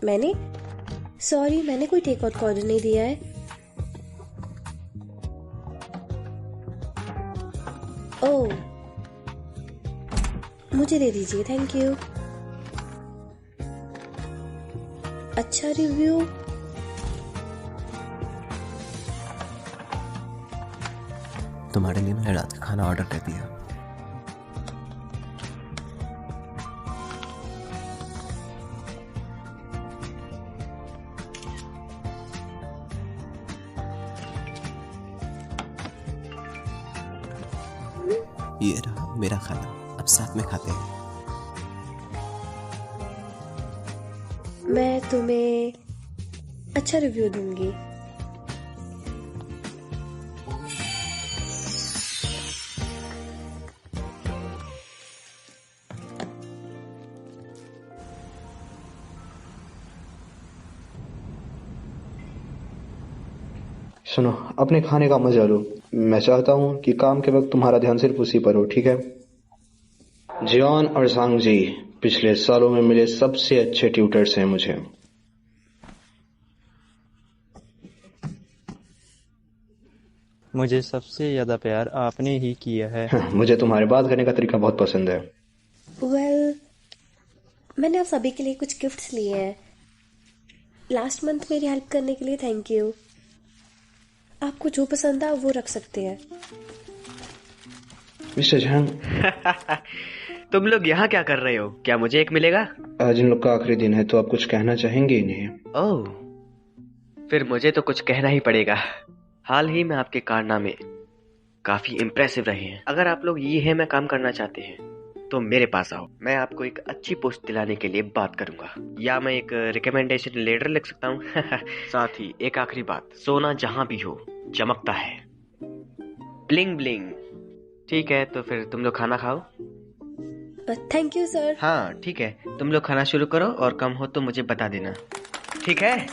मैंने सॉरी, मैंने कोई टेक आउट का ऑर्डर नहीं दिया है। ओह, मुझे दे दीजिए, थैंक यू। अच्छा रिव्यू? तुम्हारे लिए मैंने रात का खाना ऑर्डर कर दिया। ये रहा मेरा खाना, अब साथ में खाते हैं। मैं तुम्हें अच्छा रिव्यू दूंगी। सुनो, अपने खाने का मजा लो। मैं चाहता हूँ कि काम के वक्त तुम्हारा ध्यान सिर्फ उसी पर हो, ठीक है? जियान और सांग जी पिछले सालों में मिले सबसे अच्छे ट्यूटर्स हैं मुझे। मुझे सबसे ज्यादा प्यार आपने ही किया है। मुझे तुम्हारे बात करने का तरीका बहुत पसंद है। वेल, मैंने आप सभी के लिए कुछ गिफ्ट्स लिए हैं। लास्ट मंथ मेरी हेल्प करने के लिए थैंक यू। आपको जो पसंद है वो रख सकते हैं। मिस्टर झांग, तुम लोग यहाँ क्या कर रहे हो? क्या मुझे एक मिलेगा? आज इन लोग का आखिरी दिन है, तो आप कुछ कहना चाहेंगे इन्हें? ओह, फिर मुझे तो कुछ कहना ही पड़ेगा। हाल ही में आपके कारनामे काफी इम्प्रेसिव रहे हैं। अगर आप लोग ये में काम करना चाहते हैं तो मेरे पास आओ। मैं आपको एक अच्छी पोस्ट दिलाने के लिए बात करूंगा, या मैं एक रिकमेंडेशन लेटर लिख सकता हूँ। साथ ही एक आखिरी बात, सोना जहां भी हो चमकता है, ब्लिंग ब्लिंग। ठीक है, तो फिर तुम लोग खाना खाओ। Thank you sir. हाँ ठीक है, तुम लोग खाना शुरू करो और कम हो तो मुझे बता देना, ठीक है?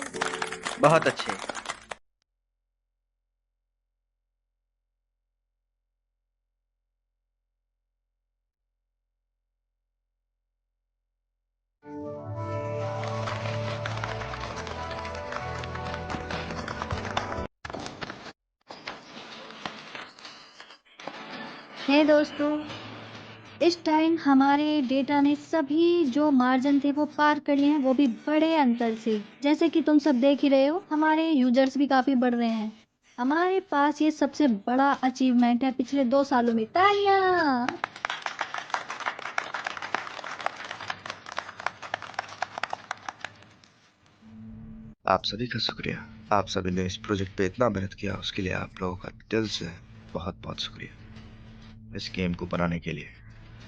बहुत अच्छे। हे दोस्तों, इस टाइम हमारे डेटा ने सभी जो मार्जिन थे वो पार कर लिए हैं, वो भी बड़े अंतर से। जैसे कि तुम सब देख ही रहे हो, हमारे यूजर्स भी काफी बढ़ रहे हैं। हमारे पास ये सबसे बड़ा अचीवमेंट है पिछले 2 सालों में। तालियां! आप सभी का शुक्रिया। आप सभी ने इस प्रोजेक्ट पे इतना मेहनत किया, उसके लिए आप लोगों का दिल से बहुत बहुत शुक्रिया। इस गेम को बनाने के लिए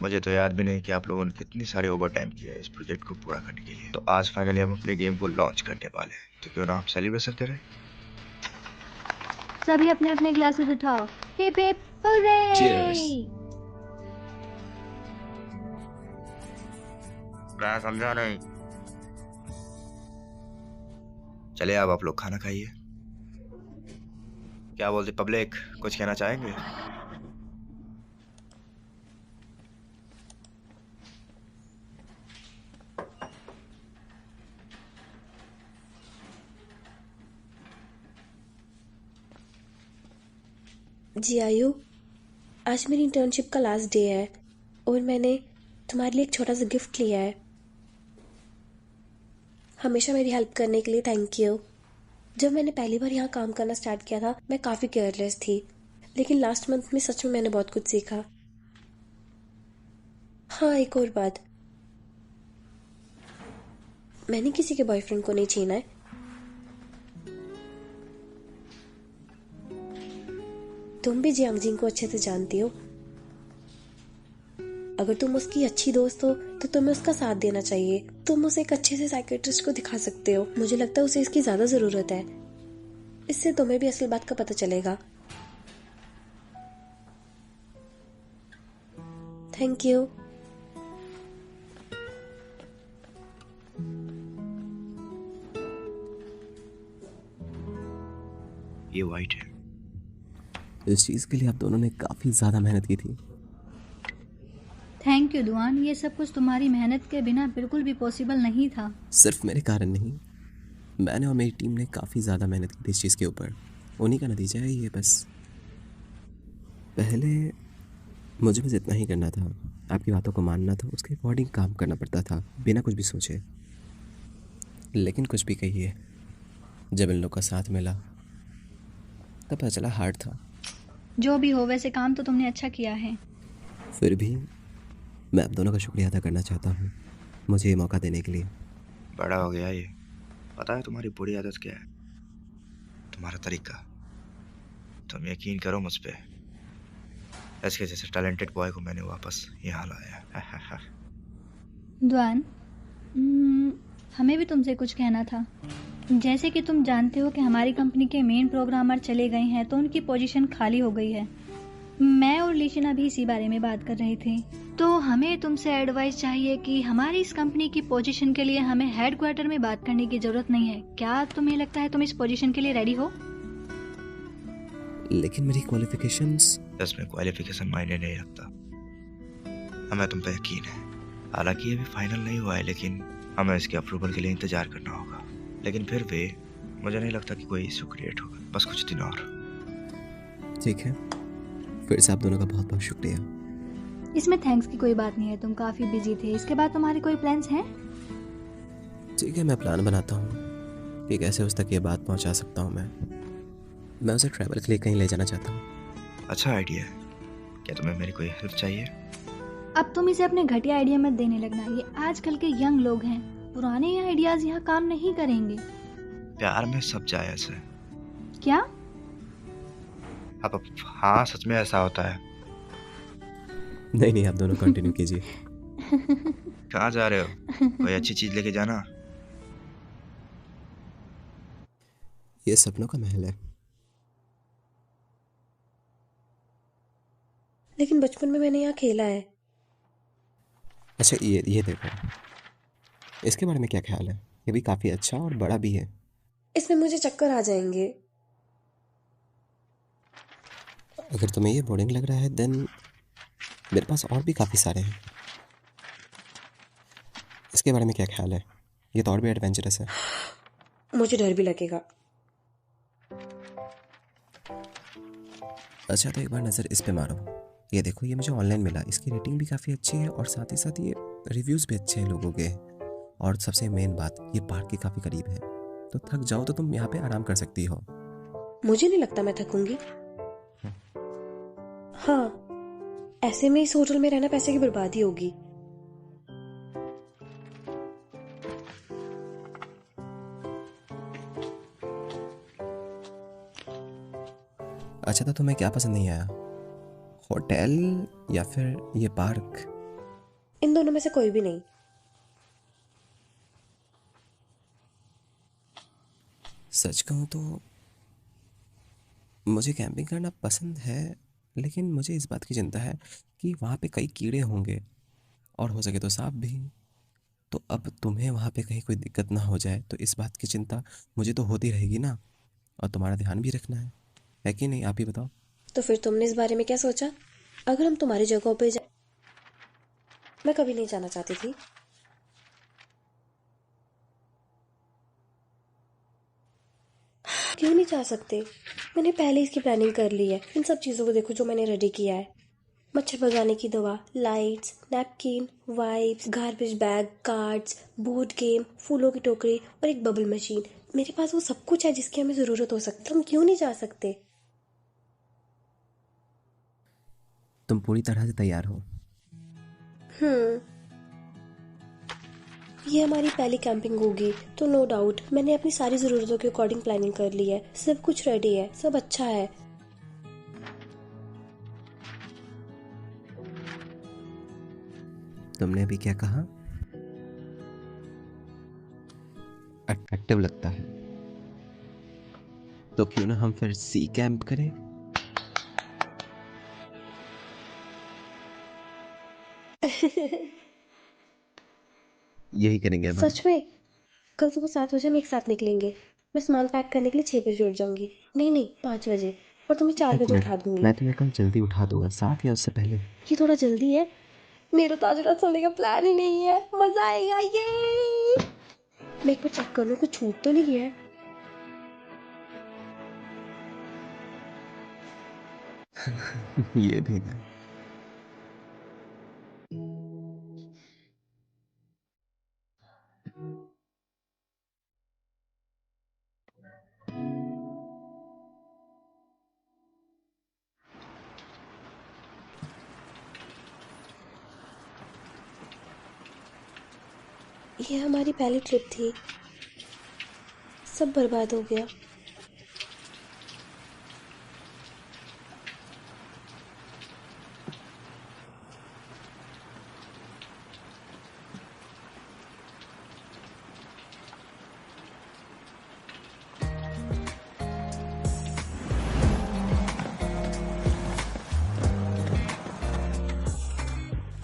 मुझे तो याद भी नहीं कि आप लोगों ने कितनी सारी ओवर टाइम किया है इस प्रोजेक्ट को पूरा करने के लिए। तो आज फाइनली हम अपने गेम को लॉन्च करने वाले हैं, तो क्यों ना आप सेलिब्रेशन करें। सभी अपने अपने ग्लासेस उठाओ। Hip hip hurray! मैं समझा नहीं। चलिए अब आप लोग खाना खाइए। क्या बोलते पब्लिक, कुछ कहना चाहेंगे? जी आयु, आज मेरी इंटर्नशिप का लास्ट डे है और मैंने तुम्हारे लिए एक छोटा सा गिफ्ट लिया है। हमेशा मेरी हेल्प करने के लिए थैंक यू। जब मैंने पहली बार यहाँ काम करना स्टार्ट किया था, मैं काफ़ी केयरलेस थी, लेकिन लास्ट मंथ में सच में मैंने बहुत कुछ सीखा। हाँ, एक और बात, मैंने किसी के बॉयफ्रेंड को नहीं छीना है। तुम भी जियांग जिंग को अच्छे से जानती हो। अगर तुम उसकी अच्छी दोस्त हो तो तुम्हें उसका साथ देना चाहिए। तुम उसे एक अच्छे से साइकेट्रिस्ट को दिखा सकते हो। मुझे लगता है उसे इसकी ज्यादा जरूरत है। इससे तुम्हें भी असल बात का पता चलेगा। Thank you. ये वाइट है। इस चीज के लिए आप दोनों ने काफी ज्यादा मेहनत की थी। थैंक थैंक यू दुआन, ये सब कुछ तुम्हारी मेहनत के बिना बिल्कुल भी पॉसिबल नहीं था। सिर्फ मेरे कारण नहीं, मैंने और मेरी टीम ने काफ़ी ज़्यादा मेहनत की थी इस चीज़ के ऊपर। उन्हीं का नतीजा है ये बस। पहले मुझे बस इतना ही करना था, आपकी बातों को मानना था, उसके अकॉर्डिंग काम करना पड़ता था बिना कुछ भी सोचे। लेकिन कुछ भी कहिए, जब इन लोग का साथ मिला तब पता चला हार्ड था। जो भी हो, वैसे काम तो तुमने अच्छा किया है। फिर भी मैं आप दोनों का शुक्रिया अदा करना चाहता हूँ मुझे ये मौका देने के लिए। बड़ा हो गया ये। पता है तुम्हारी बुरी आदत क्या है? तुम्हारा तरीका। तुम यकीन करो मुझ पे, इसके जैसे टैलेंटेड बॉय को मैंने वापस यहाँ लाया। दुआन, हमें भी तुमसे कुछ कहना था। जैसे कि तुम जानते हो कि हमारी कंपनी के मेन प्रोग्रामर चले गए हैं, तो उनकी पोजीशन खाली हो गई है। मैं और लिशना भी इसी बारे में बात कर रहे थे। तो हमें तुमसे एडवाइस चाहिए कि हमारी इस कंपनी की पोजीशन के लिए हमें हेडक्वार्टर में बात करने की जरूरत नहीं है। क्या तुम्हें लगता है तुम इस पोजीशन के लिए रेडी हो? लेकिन मेरी क्वालिफिकेशंस। इसमें क्वालिफिकेशन मायने नहीं रखता। हमें तुम पे यकीन है। हालांकि ये भी फाइनल नहीं हुआ है, लेकिन हमें इसके अप्रूवल के लिए इंतजार करना होगा। लेकिन फिर भी मुझे नहीं लगता कि कोई इशू क्रिएट होगा। बस कुछ दिन और। ठीक है, फिर से आप दोनों का बहुत बहुत शुक्रिया। इसमें थैंक्स की कोई बात नहीं है, तुम काफी बिजी थे। इसके बाद तुम्हारे कोई प्लान्स हैं? ठीक है, मैं प्लान बनाता हूँ कि कैसे उस तक ये बात पहुँचा सकता हूँ। मैं उसे ट्रैवल के लिए कहीं ले जाना चाहता हूँ। अच्छा आइडिया है। क्या तुम्हें मेरी कोई हेल्प चाहिए? अब तुम इसे अपने घटिया आइडिया मत देने लगना। ये आजकल के यंग लोग हैं, पुराने आइडियाज यहाँ काम नहीं करेंगे। प्यार में सब जायज है। क्या? अब हाँ, सच में ऐसा होता है। नहीं, आप दोनों कंटिन्यू कीजिए। कहाँ जा रहे हो? कोई अच्छी चीज लेके जाना। ये सपनों का महल है। लेकिन बचपन में मैंने यहाँ खेला है। अच्छा, ये देखो, इसके बारे में क्या ख्याल है? ये भी काफ़ी अच्छा और बड़ा भी है। इसमें मुझे चक्कर आ जाएंगे। अगर तुम्हें ये बोरिंग लग रहा है देन मेरे पास और भी काफ़ी सारे हैं। इसके बारे में क्या ख्याल है? ये तो और भी एडवेंचरस है। मुझे डर भी लगेगा। अच्छा, तो एक बार नज़र इस पे मारो। ये देखो, ये मुझे ऑनलाइन मिला। इसकी रेटिंग भी काफ़ी अच्छी है और साथ ही साथ ये रिव्यूज़ भी अच्छे हैं लोगों के। और सबसे मेन बात, ये पार्क के काफ़ी करीब है, तो थक जाओ तो तुम यहाँ पे आराम कर सकती हो। मुझे नहीं लगता मैं थकूंगी। हाँ, ऐसे में इस होटल में रहना पैसे की बर्बादी होगी। अच्छा, तो तुम्हें क्या पसंद नहीं आया, होटल या फिर ये पार्क? इन दोनों में से कोई भी नहीं। सच कहूँ तो मुझे कैंपिंग करना पसंद है, लेकिन मुझे इस बात की चिंता है कि वहाँ पे कई कीड़े होंगे और हो सके तो सांप भी। तो अब तुम्हें वहाँ पे कहीं कोई दिक्कत ना हो जाए, तो इस बात की चिंता मुझे तो होती रहेगी ना। और तुम्हारा ध्यान भी रखना है कि नहीं? आप ही बताओ। तो फिर तुमने इस बारे में क्या सोचा? अगर हम तुम्हारी जगहों पे मैं कभी नहीं जाना चाहती थी। क्यों नहीं जा सकते? मैंने पहले इसकी प्लानिंग कर ली है। इन सब चीज़ों को देखो जो मैंने रेडी किया है। मच्छर भगाने की दवा, lights, napkin, wipes, garbage bag, cards, board game, फूलों की टोकरी और एक बबल मशीन। मेरे पास वो सब कुछ है जिसकी हमें ज़रूरत हो सकती है। हम क्यों नहीं जा सकते? तुम पूरी तरह से तैयार हो? ये हमारी पहली कैंपिंग होगी, तो नो डाउट मैंने अपनी सारी ज़रूरतों के अकॉर्डिंग प्लानिंग कर ली है। सब कुछ रेडी है, सब अच्छा है। तुमने अभी क्या कहा? अट्रैक्टिव लगता है, तो क्यों ना हम फिर सी कैंप करें? यही करेंगे अब। सच में? कल सुबह 7 बजे हम एक साथ निकलेंगे। मैं सामान पैक करने के लिए 6 बजे उठ जाऊंगी। नहीं, 5 बजे। और तुम्हें 4 बजे उठा दूंगी। मैं तुम्हें कल जल्दी उठा दूंगा, 7 या उससे पहले। ये थोड़ा जल्दी है। मेरा तो आज रात सोने का प्लान ही नहीं है, मजा आएगा ये। मैं एक बार चेक कर लूं कुछ छूट तो नहीं है। ये भी ना। ये हमारी पहली ट्रिप थी, सब बर्बाद हो गया।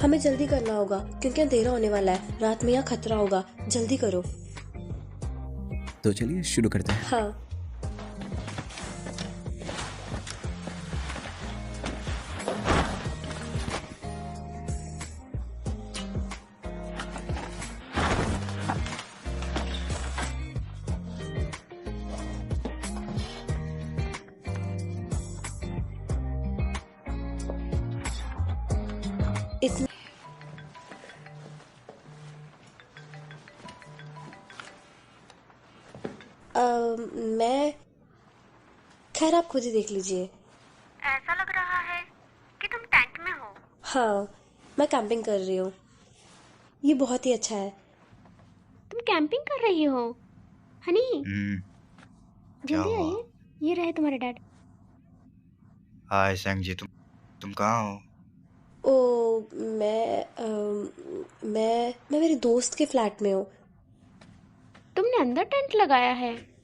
हमें जल्दी करना होगा क्योंकि अंधेरा होने वाला है, रात में यहाँ खतरा होगा। जल्दी करो। तो चलिए शुरू करते हैं। हाँ। इतना मैं खैर आप खुद ही देख लीजिए। ऐसा लग रहा है कि तुम टेंट में हो। हाँ, मैं कैंपिंग कर रही हूँ। ये बहुत ही अच्छा है। तुम कैंपिंग कर रही हो? हनी क्या जल्दी हुआ? आइए, ये रहे तुम्हारे डैड। हाय सैंग जी, तुम कहाँ हो? ओ मैं मेरे दोस्त के फ्लैट में हूँ। तुमने अंदर टेंट लगाया है?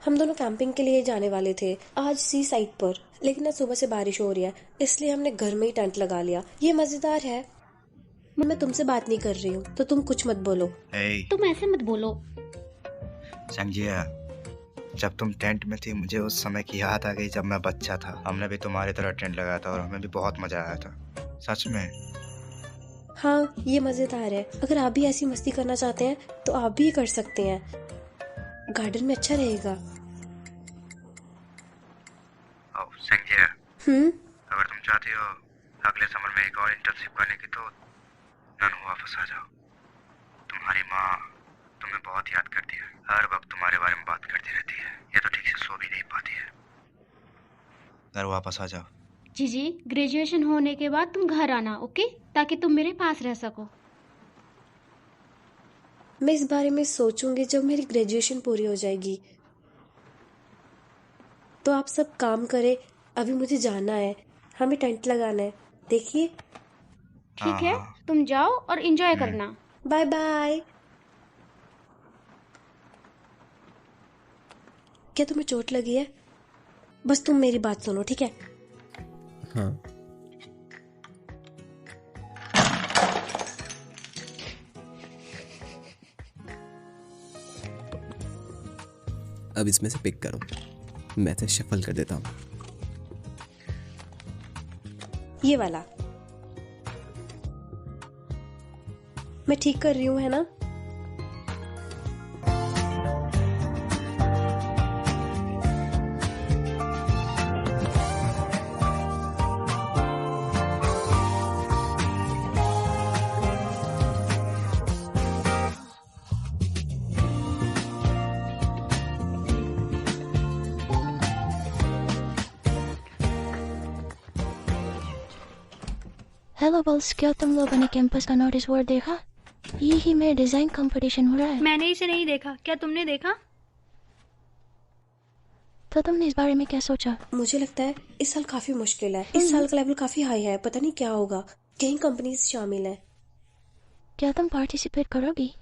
हम दोनों कैंपिंग के लिए जाने वाले थे आज सी साइड पर, लेकिन आज सुबह से बारिश हो रही है, इसलिए हमने घर में ही टेंट लगा लिया। ये मजेदार है। मैं तुमसे बात नहीं कर रही हूँ तो तुम कुछ मत बोलो। हे तुम ऐसे मत बोलो। सैंग जी, जब तुम टेंट में थी मुझे उस समय की याद आ गई जब मैं बच्चा था। हमने भी तुम्हारी तरह टेंट लगाया था और हमें भी बहुत मजा आया था, सच में। हाँ, ये मजेदार है। अगर आप भी ऐसी मस्ती करना चाहते हैं तो आप भी ये कर सकते हैं, गार्डन में अच्छा रहेगा। सैंग जी, अगर तुम चाहती हो अगले समर में एक और इंटर्नशिप करने की तो ननू वापस आ जाओ। तुम्हारी माँ तुम्हें बहुत याद करती है, हर वक्त तुम्हारे बारे में बात करती रहती है। ये तो ठीक से सो भी नहीं पाती है। घर वापस आ जाओ। जीजी, ग्रेजुएशन होने के बाद तुम घर आना, ओके? ताकि तुम मेरे पास रह सको। मैं इस बारे में सोचूंगी जब मेरी ग्रेजुएशन पूरी हो जाएगी। तो आप सब काम करें, अभी मुझे जाना है, हमें टेंट लगाना है। देखिए। ठीक है, तुम जाओ और एंजॉय करना। Bye bye. क्या तुम्हें चोट लगी है? बस तुम मेरी बात सुनो, ठीक है? हाँ। अब इसमें से पिक करो, मैं इसे शफल कर देता हूँ। ये वाला मैं ठीक कर रही हूँ, है ना? हेलो बॉल्स, क्या तुम लोगों ने कैंपस का नोटिस बोर्ड देखा? यही में डिजाइन कंपटीशन हो रहा है। मैंने इसे नहीं देखा, क्या तुमने देखा? तो तुमने इस बारे में क्या सोचा? मुझे लगता है इस साल काफी मुश्किल है। इस साल का लेवल काफी हाई है, पता नहीं क्या होगा। कई कंपनीज शामिल हैं। क्या तुम पार्टिसिपेट करोगी?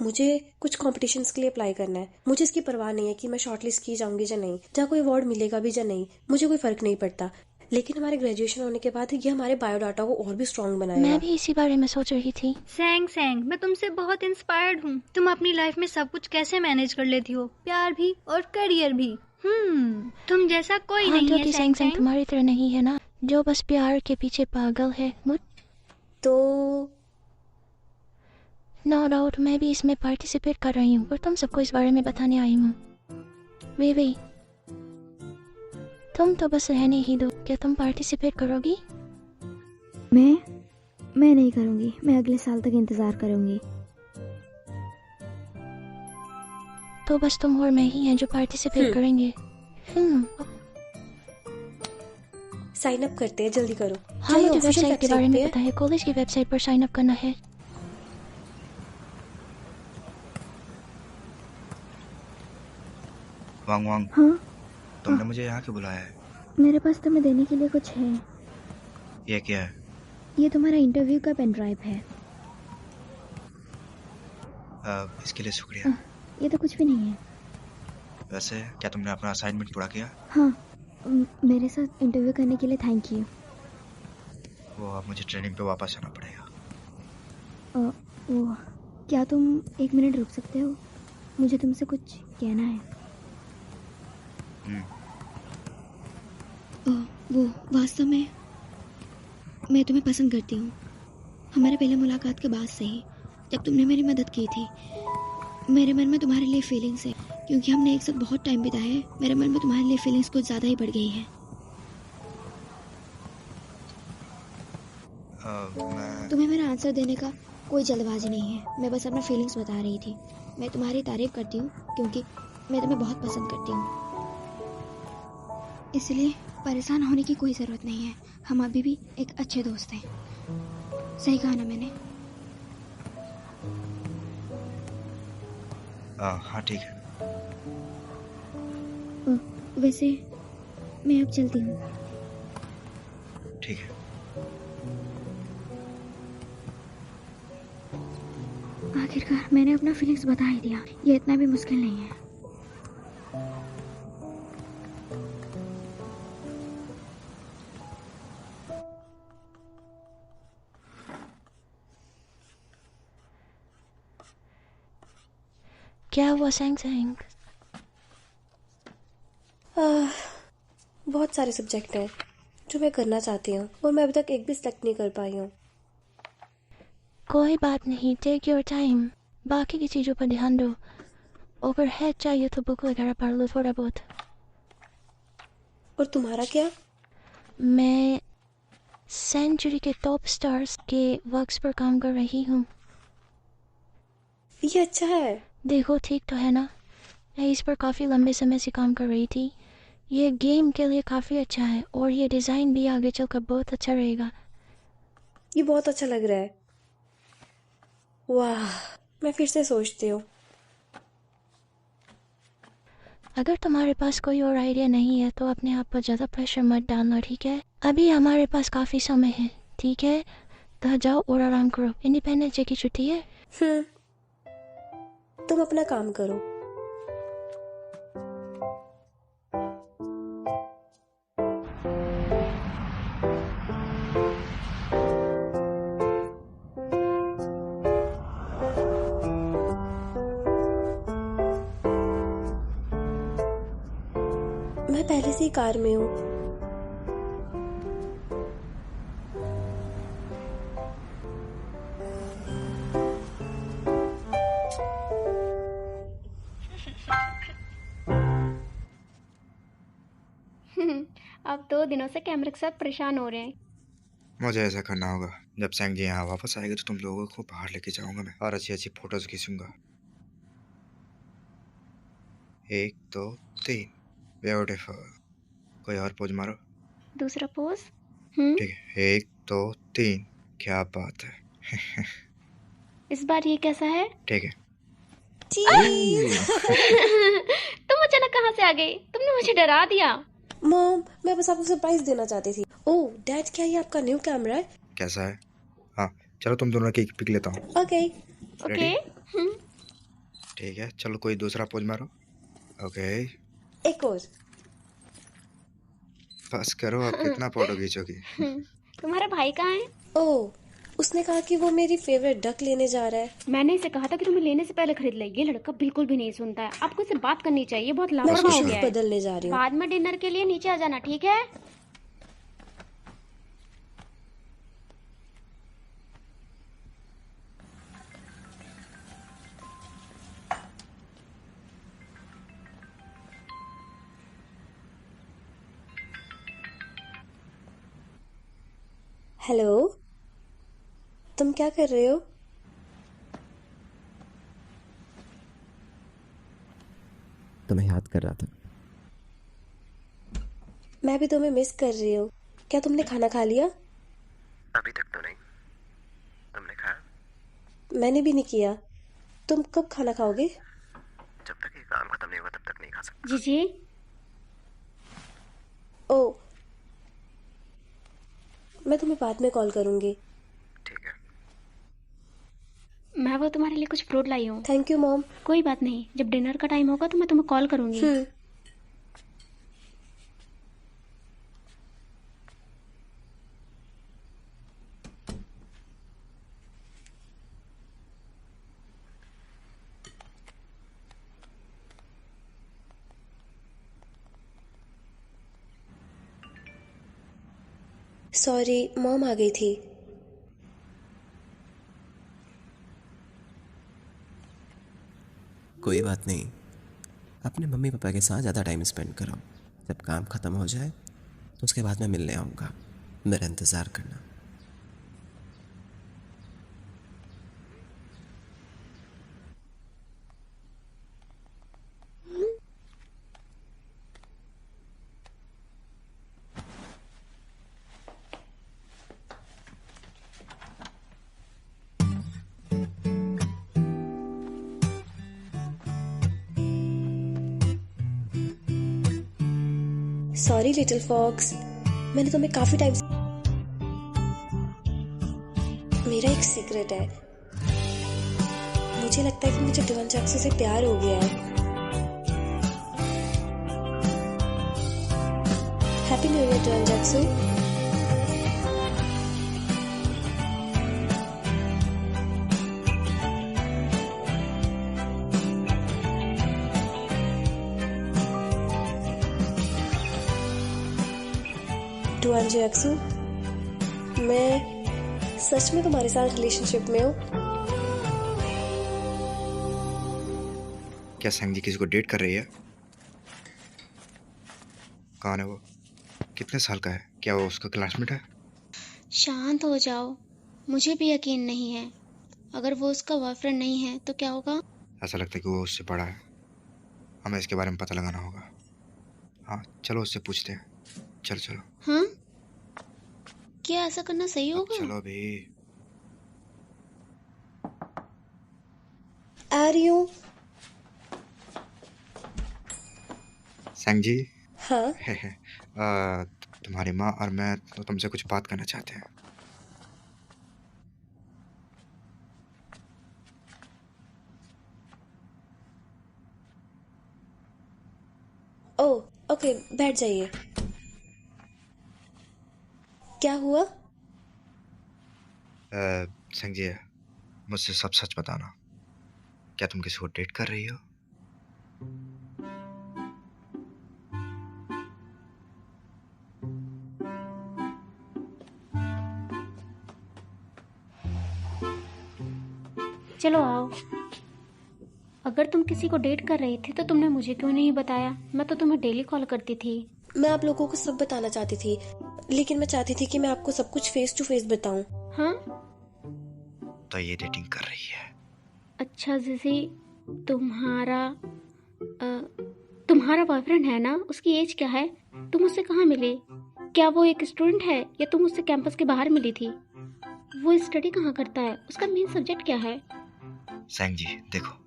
मुझे कुछ कॉम्पिटिशन्स के लिए अप्लाई करना है। मुझे इसकी परवाह नहीं है कि मैं शॉर्टलिस्ट की जाऊंगी या नहीं, जहाँ कोई अवार्ड मिलेगा भी या नहीं, मुझे कोई फर्क नहीं पड़ता। लेकिन हमारे ग्रेजुएशन होने के बाद ये हमारे बायोडाटा को और भी स्ट्रांग बनाएगा। मैं भी इसी बारे में सोच रही थी। सैंग, मैं तुमसे बहुत इंस्पायर्ड हूँ। तुम अपनी लाइफ में सब कुछ कैसे मैनेज कर लेती हो, प्यार भी और करियर भी। तुम जैसा कोई नहीं है सैंग, तुम्हारी तरह नहीं है ना। जो बस प्यार के पीछे पागल है। तो नो डाउट मैं भी इसमें पार्टिसिपेट कर रही हूँ और तुम सबको इस बारे में बताने आई हूँ। वे तुम तो बस रहने ही दो, क्या तुम पार्टिसिपेट करोगी? मैं नहीं करूँगी, मैं अगले साल तक इंतज़ार करूँगी। तो बस तुम और मैं ही हैं जो पार्टिसिपेट करेंगे। साइन अप करते हैं, जल्दी करो। हाँ, मुझे वेबसाइट के बारे में पता है, कॉलेज की वेबसाइट पर साइन अप करना है। वांग वांग, हाँ, तुमने मुझे यहाँ क्यों बुलाया है? मेरे पास तुम्हें देने के लिए कुछ है। ये क्या है? ये तुम्हारा इंटरव्यू का पेन ड्राइव है। इसके लिए शुक्रिया। ये तो कुछ भी नहीं है। वैसे क्या तुमने अपना असाइनमेंट पूरा किया? हाँ, मेरे साथ इंटरव्यू करने के लिए थैंक यू। वो अब मुझे ट्रेनिंग पे वापस आना पड़ेगा। वो क्या तुम 1 मिनट रुक सकते हो? मुझे तुमसे कुछ कहना है। वो वास्तव में मैं तुम्हें पसंद करती हूँ। हमारे पहले मुलाकात के बाद से ही, जब तुमने मेरी मदद की थी, मेरे मन में तुम्हारे लिए फीलिंग्स है। क्योंकि हमने एक साथ बहुत टाइम बिताया है, मेरे मन में तुम्हारे लिए फीलिंग्स कुछ ज़्यादा ही बढ़ गई है। तुम्हें मेरा आंसर देने का कोई जल्दबाजी नहीं है। मैं बस अपना फीलिंग्स बता रही थी। मैं तुम्हारी तारीफ करती हूँ क्योंकि मैं तुम्हें बहुत पसंद करती हूँ। इसलिए परेशान होने की कोई ज़रूरत नहीं है। हम अभी भी एक अच्छे दोस्त हैं। सही कहा ना मैंने? हाँ ठीक है। वैसे मैं अब चलती हूँ। ठीक है। आखिरकार मैंने अपना फीलिंग्स बता ही दिया। ये इतना भी मुश्किल नहीं है। क्या हुआ सैंग? बहुत सारे सब्जेक्ट हैं जो मैं करना चाहती हूँ और मैं अभी तक एक भी सेलेक्ट नहीं कर पाई हूँ। कोई बात नहीं, टेक योर टाइम। बाकी की चीज़ों पर ध्यान दो। ओवरहेड चाहिए तो बुक वगैरह पढ़ लो थोड़ा बहुत। और तुम्हारा क्या? मैं सेंचुरी के टॉप स्टार्स के वर्क्स पर काम कर रही हूँ। ये अच्छा है। देखो ठीक तो है ना? मैं इस पर काफ़ी लंबे समय से काम कर रही थी। ये गेम के लिए काफ़ी अच्छा है और ये डिज़ाइन भी आगे चलकर बहुत अच्छा रहेगा। ये बहुत अच्छा लग रहा है। वाह, मैं फिर से सोचती हूँ। अगर तुम्हारे पास कोई और आइडिया नहीं है तो अपने आप पर ज़्यादा प्रेशर मत डालना, ठीक है? अभी हमारे पास काफ़ी समय है, ठीक है? तो जाओ और आराम करो। इंडिपेंडेंस डे की छुट्टी है। तुम अपना काम करो। मैं पहले से ही कार में हूँ। अब 2 दिनों से कैमरे के साथ परेशान हो रहे हैं। मुझे ऐसा करना होगा। जब सैंग जी यहाँ वापस आएगी तो तुम लोगों को बाहर लेके जाऊंगा मैं और अच्छी अच्छी फोटोज खींचूंगा। 1 2 3 ब्यूटीफुल। कोई और पोज मारो। दूसरा पोज। ठीक है, 1 2 3। क्या बात है। इस बार ये कैसा है? ठीक है। तुम अचानक कहाँ से आ गई? तुमने मुझे डरा दिया। मॉम, मैं बस आपको सरप्राइज देना चाहती थी। ओह डैड, क्या ये आपका न्यू कैमरा है? कैसा है? हाँ चलो तुम दोनों की पिक लेता हूँ। ओके। ठीक है, चलो कोई दूसरा पोज मारो। ओके, एक और। बस करो, अब कितना फोटो खींचोगी? तुम्हारा भाई कहाँ है? ओह, उसने कहा कि वो मेरी फेवरेट डक लेने जा रहा है। मैंने इसे कहा था कि तुम्हें लेने से पहले खरीद ले। ये लड़का बिल्कुल भी नहीं सुनता है। आपको इससे बात करनी चाहिए, बहुत लापरवाह हो गया है। बदलने जा रही हूँ। बाद में डिनर के लिए नीचे आ जाना, ठीक है? हेलो, तुम क्या कर रहे हो? तुम्हें याद कर रहा था। मैं भी तुम्हें मिस कर रही हूँ। क्या तुमने खाना खा लिया? अभी तक तो नहीं। तुमने खाया? मैंने भी नहीं किया। तुम कब खाना खाओगे? जब तक ये काम खत्म नहीं होगा तब तक नहीं खा सकता। जी जी। ओ, मैं तुम्हें बाद में कॉल करूँगी। ठीक है। मैं वो तुम्हारे लिए कुछ फ्रूट लाई हूँ। Thank you mom. कोई बात नहीं, जब डिनर का टाइम होगा तो मैं तुम्हें कॉल करूँगी। सॉरी, मॉम आ गई थी। कोई बात नहीं, अपने मम्मी पापा के साथ ज़्यादा टाइम स्पेंड करो। जब काम ख़त्म हो जाए तो उसके बाद मैं मिलने आऊँगा। मेरा इंतज़ार करना। सॉरी लिटिल फॉक्स, मैंने तुम्हें काफी टाइम से... मेरा एक सीक्रेट है। मुझे लगता है कि मुझे डिवान जैक्सन से प्यार हो गया है। Happy new year Devon Jackson. Devon Jackson, मैं सच में तुम्हारे साथ रिलेशनशिप में हूँ। क्या संग जी किसी को डेट कर रही है? कौन है वो? कितने साल का है? क्या वो उसका क्लासमेट है? शांत हो जाओ, मुझे भी यकीन नहीं है। अगर वो उसका बॉयफ्रेंड नहीं है तो क्या होगा? ऐसा लगता है कि वो उससे बड़ा है। हमें इसके बारे में पता लगाना होगा। हाँ चलो उससे पूछते हैं। चलो चलो। हाँ, क्या ऐसा करना सही होगा? चलो अभी। आ रही हूँ। संग जी। हाँ। तुम्हारी माँ और मैं तो तुमसे कुछ बात करना चाहते हैं। ओह, ओके, बैठ जाइए। क्या हुआ? संग जी, मुझसे सब सच बताना। क्या तुम किसी को डेट कर रही हो? चलो आओ। अगर तुम किसी को डेट कर रही थी तो तुमने मुझे क्यों नहीं बताया? मैं तो तुम्हें डेली कॉल करती थी। मैं आप लोगों को सब बताना चाहती थी, लेकिन मैं चाहती थी कि मैं आपको सब कुछ फेस टू फेस बताऊं। हाँ? तो ये डेटिंग कर रही है। अच्छा जीजी, तुम्हारा बॉयफ्रेंड है ना? उसकी एज क्या है? तुम उससे कहाँ मिले? क्या वो एक स्टूडेंट है या तुम उससे कैंपस के बाहर मिली थी? वो स्टडी कहाँ करता है? उसका मेन सब्जेक्ट क्या है? संग जी देखो,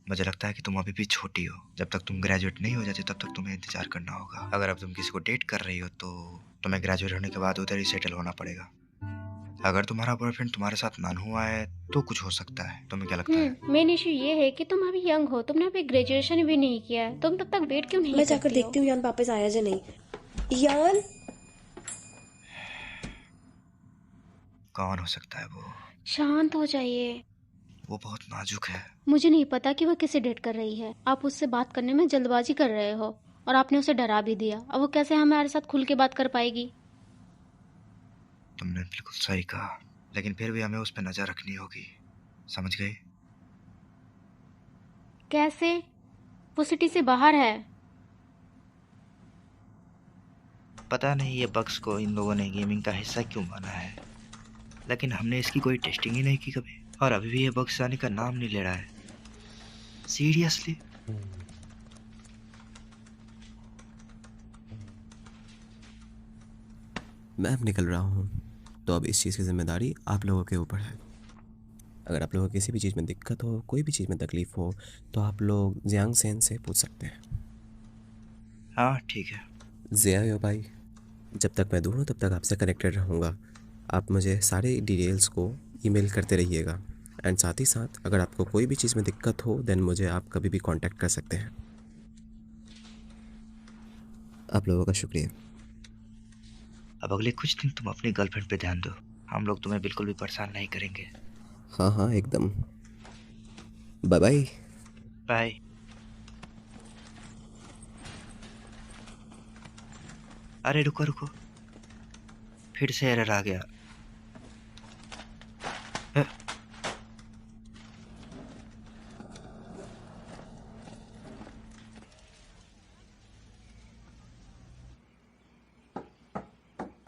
मुझे लगता है कि तुम अभी भी छोटी हो। जब तक तुम ग्रेजुएट नहीं हो जाती तब तक तुम्हें इंतजार करना होगा। अगर अब तुम किसी को डेट कर रही हो तो तुम्हें ग्रेजुएट होने के बाद उधर ही सेटल होना पड़ेगा। अगर तुम्हारा बॉयफ्रेंड तुम्हारे साथ नन हुआ है तो कुछ हो सकता है। तुम्हें क्या लगता है? मेन इशू ये है कि तुम अभी यंग हो, तुमने अभी ग्रेजुएशन भी नहीं किया है। तुम तब तक वेट क्यों नहीं मैं करती जाकर हो? देखती हूँ यान वापस आया या नहीं। यान, कौन हो सकता है वो? शांत हो जाइए। वो बहुत नाजुक है। मुझे नहीं पता कि वह किसे डेट कर रही है। आप उससे बात करने में जल्दबाजी कर रहे हो और आपने उसे डरा भी दिया। अब वो कैसे हमारे साथ खुल के बात कर पाएगी? तुमने बिल्कुल सही कहा, लेकिन फिर भी हमें उस पर नजर रखनी होगी। समझ गए? कैसे? वो सिटी से बाहर है। पता नहीं ये बग्स को इन लोगों ने गेमिंग का हिस्सा क्यों माना है, लेकिन हमने इसकी कोई टेस्टिंग ही नहीं की कभी, और अभी भी ये बग्स आने का नाम नहीं ले रहा है। सीरियसली। मैं अब निकल रहा हूँ, तो अब इस चीज़ की जिम्मेदारी आप लोगों के ऊपर है। अगर आप लोगों को किसी भी चीज़ में दिक्कत हो, कोई भी चीज़ में तकलीफ़ हो, तो आप लोग जियांग सेन से पूछ सकते हैं। हाँ ठीक है। जिया भाई, जब तक मैं दूर हूँ तब तक आपसे कनेक्टेड रहूँगा। आप मुझे सारे डिटेल्स को ईमेल करते रहिएगा, एंड साथ ही साथ अगर आपको कोई भी चीज़ में दिक्कत हो देन मुझे आप कभी भी कांटेक्ट कर सकते हैं। आप लोगों का शुक्रिया। अब अगले कुछ दिन तुम अपनी गर्लफ्रेंड पे ध्यान दो, हम लोग तुम्हें बिल्कुल भी परेशान नहीं करेंगे। हाँ हाँ एकदम। Bye bye. बाय। अरे रुको रुको, फिर से एरर आ गया।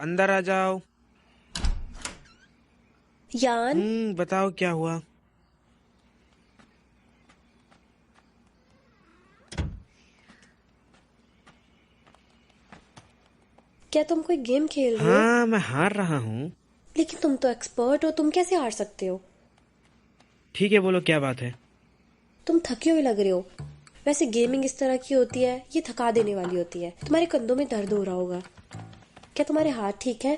अंदर आ जाओ। यान, बताओ क्या हुआ। क्या तुम कोई गेम खेल रहे हो? हाँ, मैं हार रहा हूँ। लेकिन तुम तो एक्सपर्ट हो, तुम कैसे हार सकते हो? ठीक है, बोलो क्या बात है। तुम थके हुए लग रहे हो। वैसे गेमिंग इस तरह की होती है, ये थका देने वाली होती है। तुम्हारे कंधों में दर्द हो रहा होगा। क्या तुम्हारे हाथ ठीक है?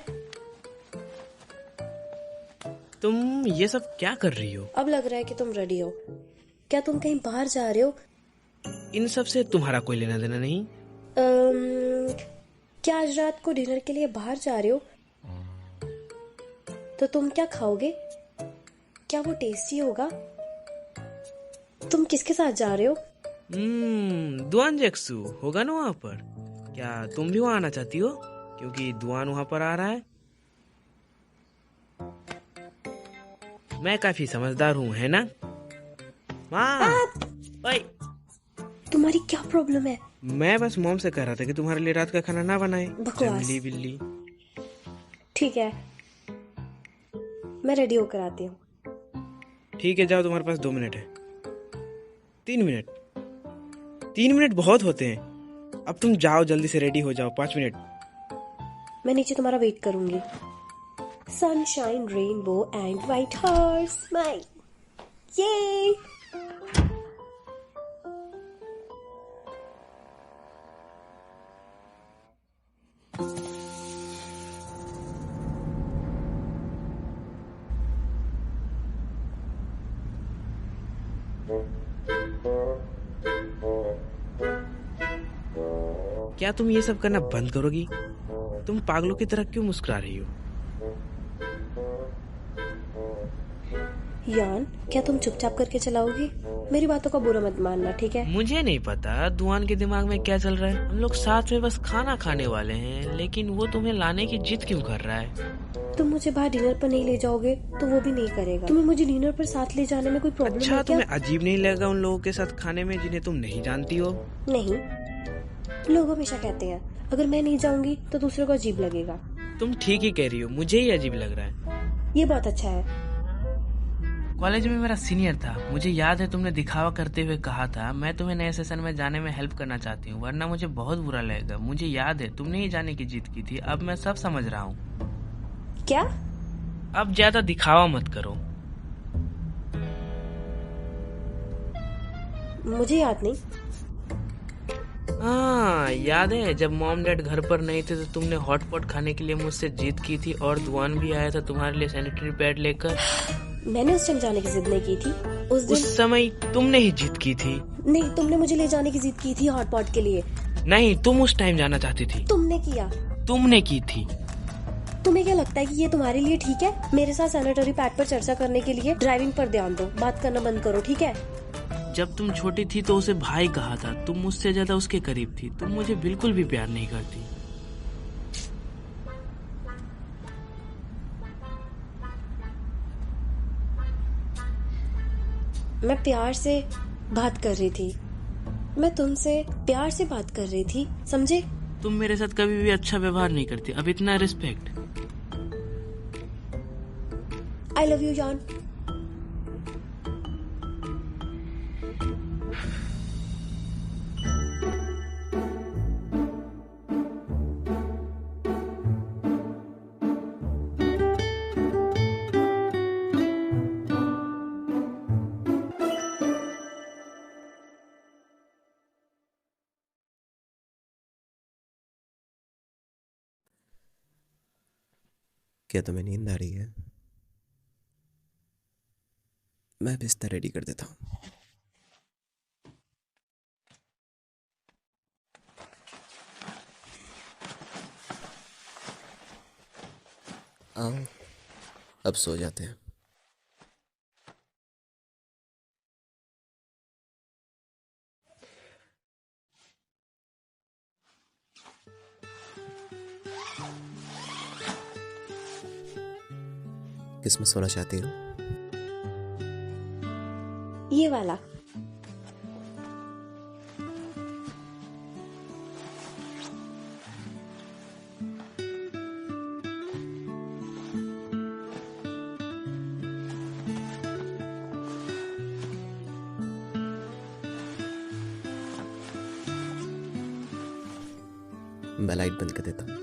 तुम ये सब क्या कर रही हो? अब लग रहा है कि तुम रेडी हो। क्या तुम कहीं बाहर जा रहे हो? इन सब से तुम्हारा कोई लेना देना नहीं। क्या आज रात को डिनर के लिए बाहर जा रहे हो? तो तुम क्या खाओगे? क्या वो टेस्टी होगा? तुम किसके साथ जा रहे हो? दुआन जेक्सू होगा ना वहाँ पर। क्या तुम भी वहाँ आना चाहती हो? क्योंकि दुआन वहाँ पर आ रहा है। मैं काफी समझदार हूँ, है ना माँ? ओए, तुम्हारी क्या प्रॉब्लम है? मैं बस मॉम से कह रहा था कि तुम्हारे लिए रात का खाना ना बनाए। बकवास। बिल्ली। ठीक है, मैं रेडी होकर आती हूँ। ठीक है, जाओ, तुम्हारे पास 2 मिनट है। 3 मिनट। 3 मिनट बहुत होते हैं। अब तुम जाओ, जल्दी से रेडी हो जाओ। 5 मिनट। मैं नीचे तुम्हारा वेट करूंगी। Sunshine, rainbow and white horse, my ये। क्या तुम ये सब करना बंद करोगी? तुम पागलों की तरह क्यों मुस्कुरा रही हो? यान, क्या तुम चुपचाप करके चलाओगी? मेरी बातों का बुरा मत मानना, ठीक है? मुझे नहीं पता दुआन के दिमाग में क्या चल रहा है। हम लोग साथ में बस खाना खाने वाले हैं, लेकिन वो तुम्हें लाने की जिद क्यों कर रहा है? तुम मुझे बाहर डिनर पर नहीं ले जाओगे तो वो भी नहीं करेगा। तुम्हें मुझे डिनर पर साथ ले जाने में कोई प्रॉब्लम है क्या? तुम्हें अजीब नहीं लगेगा उन लोगों के साथ खाने में जिन्हें तुम नहीं जानती हो? नहीं, लोग हमेशा कहते हैं अगर मैं नहीं जाऊंगी तो दूसरों को अजीब लगेगा। तुम ठीक ही कह रही हो, मुझे ही अजीब लग रहा है। ये बहुत अच्छा है। कॉलेज में मेरा सीनियर था, मुझे याद है तुमने दिखावा करते हुए कहा था मैं तुम्हें नए सेशन में जाने में हेल्प करना चाहती हूँ, वरना मुझे बहुत बुरा लगेगा। मुझे याद है तुमने ही जाने की जिद की थी। अब मैं सब समझ रहा हूँ। क्या? अब ज्यादा दिखावा मत करो। मुझे याद नहीं। हाँ याद है, जब मॉम डैड घर पर नहीं थे तो तुमने हॉटपॉट खाने के लिए मुझसे जिद की थी, और दुआन भी आया था तुम्हारे लिए सैनिटरी पैड लेकर। मैंने उस टाइम जाने की जिद नहीं की थी। उस समय तुमने ही जिद की थी। नहीं, तुमने मुझे ले जाने की जिद की थी हॉटपॉट के लिए। नहीं, तुम उस टाइम जाना चाहती थी। तुमने किया। तुमने की थी। तुम्हें क्या लगता है कि ये तुम्हारे लिए ठीक है? मेरे साथ सैनिटरी पैड पर चर्चा करने के लिए ड्राइविंग पर ध्यान दो, बात करना बंद करो, ठीक है? जब तुम छोटी थी तो उसे भाई कहा था, तुम मुझसे ज्यादा उसके करीब थी। तुम मुझे बिल्कुल भी प्यार नहीं करती। मैं प्यार से बात कर रही थी। मैं तुमसे प्यार से बात कर रही थी, समझे? तुम मेरे साथ कभी भी अच्छा व्यवहार नहीं करती, अब इतना respect. I love you John. क्या तुम्हें नींद आ रही है? मैं बिस्तर रेडी कर देता हूँ। आओ, अब सो जाते हैं। किसमें सोना चाहती हो? ये वाला। मैं लाइट बंद कर देता हूँ।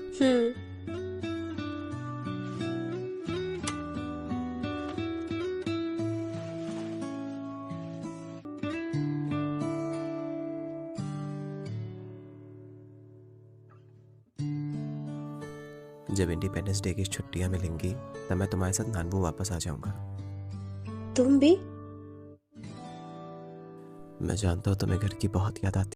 जब इंडिपेंडेंस डे की छुट्टियां मिलेंगी तब मैं तुम्हारे साथ नानबू वापस आ जाऊंगा। तुम भी? मैं जानता हूँ तुम्हें घर की बहुत याद आती